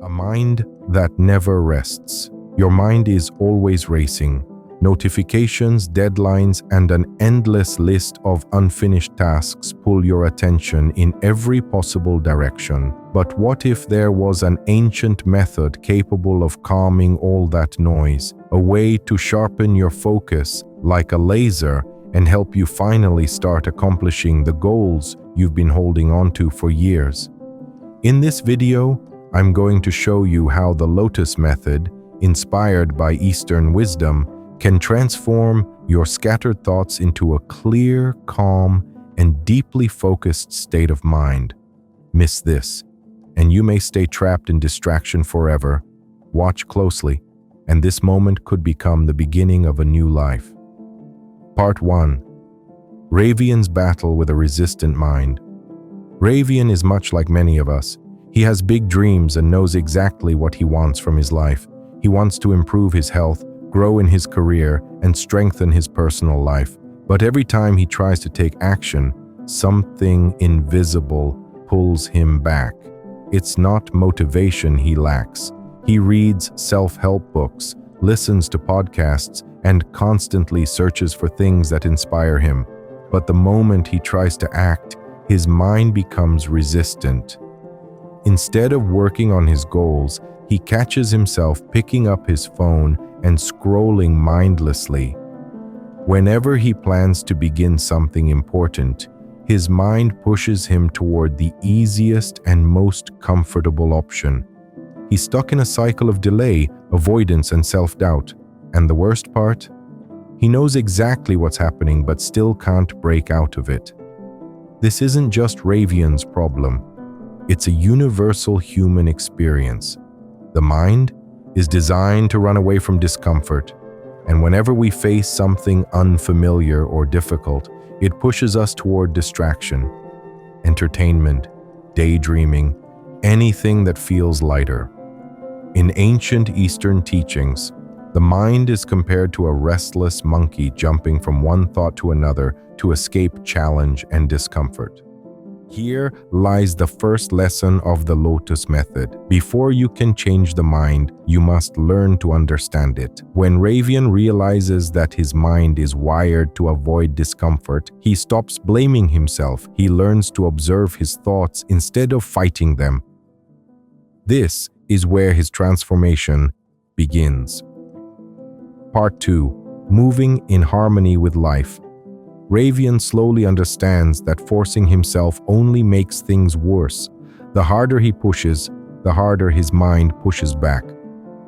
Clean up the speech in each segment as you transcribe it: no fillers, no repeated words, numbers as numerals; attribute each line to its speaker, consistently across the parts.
Speaker 1: A mind that never rests. Your mind is always racing. Notifications, deadlines, and an endless list of unfinished tasks pull your attention in every possible direction. But what if there was an ancient method capable of calming all that noise, a way to sharpen your focus like a laser and help you finally start accomplishing the goals you've been holding on to for years? In this video, I'm going to show you how the Lotus Method, inspired by Eastern wisdom, can transform your scattered thoughts into a clear, calm, and deeply focused state of mind. Miss this, and you may stay trapped in distraction forever. Watch closely, and this moment could become the beginning of a new life. Part 1. Ravian's battle with a resistant mind. Ravian is much like many of us. He has big dreams and knows exactly what he wants from his life. He wants to improve his health, grow in his career, and strengthen his personal life. But every time he tries to take action, something invisible pulls him back. It's not motivation he lacks. He reads self-help books, listens to podcasts, and constantly searches for things that inspire him. But the moment he tries to act, his mind becomes resistant. Instead of working on his goals, he catches himself picking up his phone and scrolling mindlessly. Whenever he plans to begin something important, his mind pushes him toward the easiest and most comfortable option. He's stuck in a cycle of delay, avoidance, and self-doubt. And the worst part? He knows exactly what's happening but still can't break out of it. This isn't just Ravian's problem. It's a universal human experience. The mind is designed to run away from discomfort, and whenever we face something unfamiliar or difficult, it pushes us toward distraction, entertainment, daydreaming, anything that feels lighter. In ancient Eastern teachings, the mind is compared to a restless monkey jumping from one thought to another to escape challenge and discomfort. Here lies the first lesson of the Lotus Method. Before you can change the mind, you must learn to understand it. When Ravian realizes that his mind is wired to avoid discomfort, he stops blaming himself. He learns to observe his thoughts instead of fighting them. This is where his transformation begins. Part 2. Moving in harmony with life. Ravian slowly understands that forcing himself only makes things worse. The harder he pushes, the harder his mind pushes back.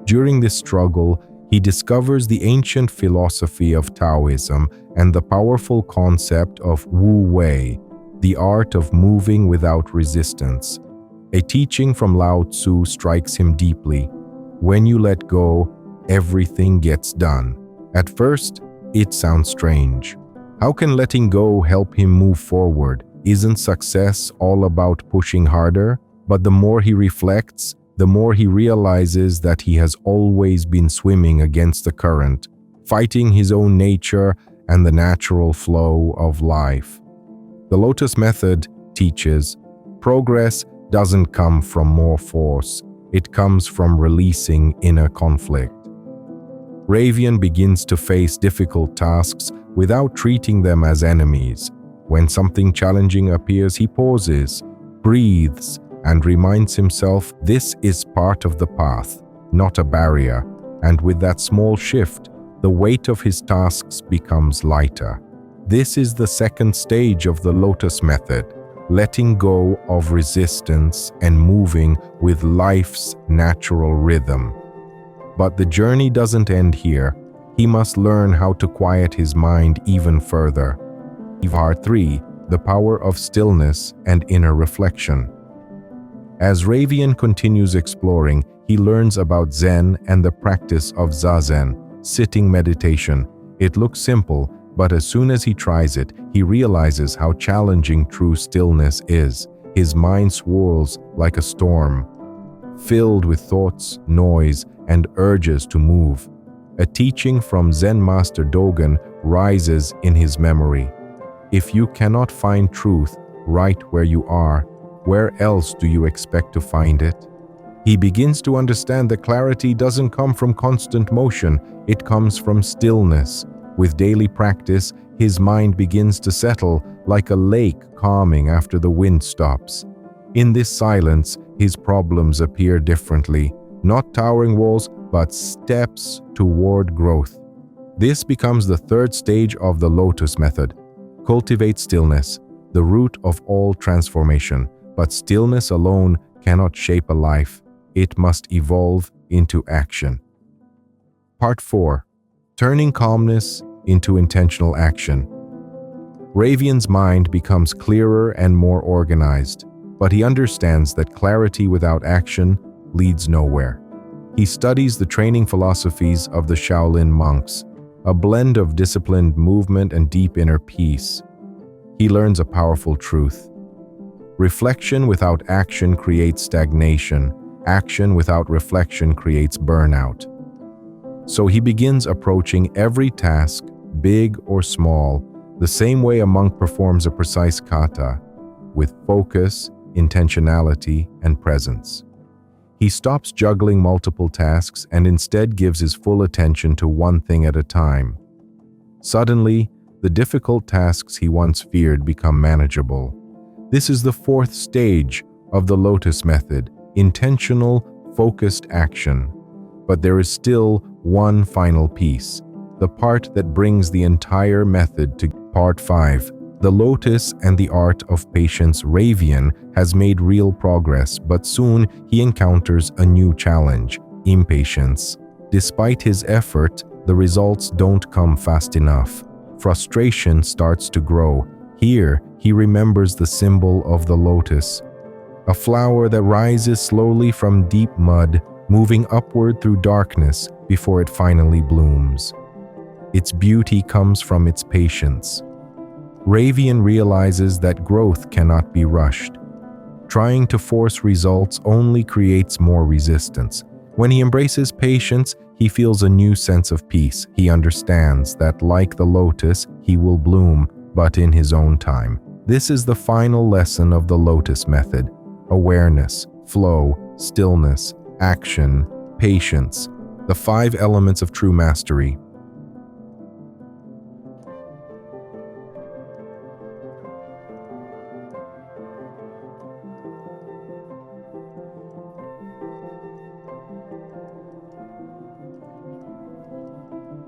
Speaker 1: During this struggle, he discovers the ancient philosophy of Taoism and the powerful concept of Wu Wei, the art of moving without resistance. A teaching from Lao Tzu strikes him deeply. When you let go, everything gets done. At first, it sounds strange. How can letting go help him move forward? Isn't success all about pushing harder? But the more he reflects, the more he realizes that he has always been swimming against the current, fighting his own nature and the natural flow of life. The Lotus Method teaches, progress doesn't come from more force, it comes from releasing inner conflict. Ravian begins to face difficult tasks without treating them as enemies. When something challenging appears, he pauses, breathes, and reminds himself this is part of the path, not a barrier. And with that small shift, the weight of his tasks becomes lighter. This is the second stage of the Lotus Method, letting go of resistance and moving with life's natural rhythm. But the journey doesn't end here. He must learn how to quiet his mind even further. Part 3. The power of stillness and inner reflection. As Ravian continues exploring, he learns about Zen and the practice of Zazen, sitting meditation. It looks simple, but as soon as he tries it, he realizes how challenging true stillness is. His mind swirls like a storm, filled with thoughts, noise, and urges to move. A teaching from Zen master Dogen rises in his memory. If you cannot find truth right where you are, where else do you expect to find it? He begins to understand that clarity doesn't come from constant motion, it comes from stillness. With daily practice, his mind begins to settle like a lake calming after the wind stops. In this silence, his problems appear differently, not towering walls, but steps toward growth. This becomes the third stage of the Lotus Method. Cultivate stillness, the root of all transformation. But stillness alone cannot shape a life. It must evolve into action. Part 4. Turning calmness into intentional action. Ravian's mind becomes clearer and more organized, but he understands that clarity without action leads nowhere. He studies the training philosophies of the Shaolin monks, a blend of disciplined movement and deep inner peace. He learns a powerful truth. Reflection without action creates stagnation. Action without reflection creates burnout. So he begins approaching every task, big or small, the same way a monk performs a precise kata, with focus, intentionality, and presence. He stops juggling multiple tasks and instead gives his full attention to one thing at a time. Suddenly, the difficult tasks he once feared become manageable. This is the fourth stage of the Lotus Method, intentional, focused action. But there is still one final piece, the part that brings the entire method to Part 5. The Lotus and the Art of Patience. Ravian has made real progress, but soon he encounters a new challenge, impatience. Despite his effort, the results don't come fast enough. Frustration starts to grow. Here, he remembers the symbol of the lotus, a flower that rises slowly from deep mud, moving upward through darkness before it finally blooms. Its beauty comes from its patience. Ravian realizes that growth cannot be rushed. Trying to force results only creates more resistance. When he embraces patience, he feels a new sense of peace. He understands that, like the lotus, he will bloom, but in his own time. This is the final lesson of the Lotus Method: awareness, flow, stillness, action, patience, the 5 elements of true mastery.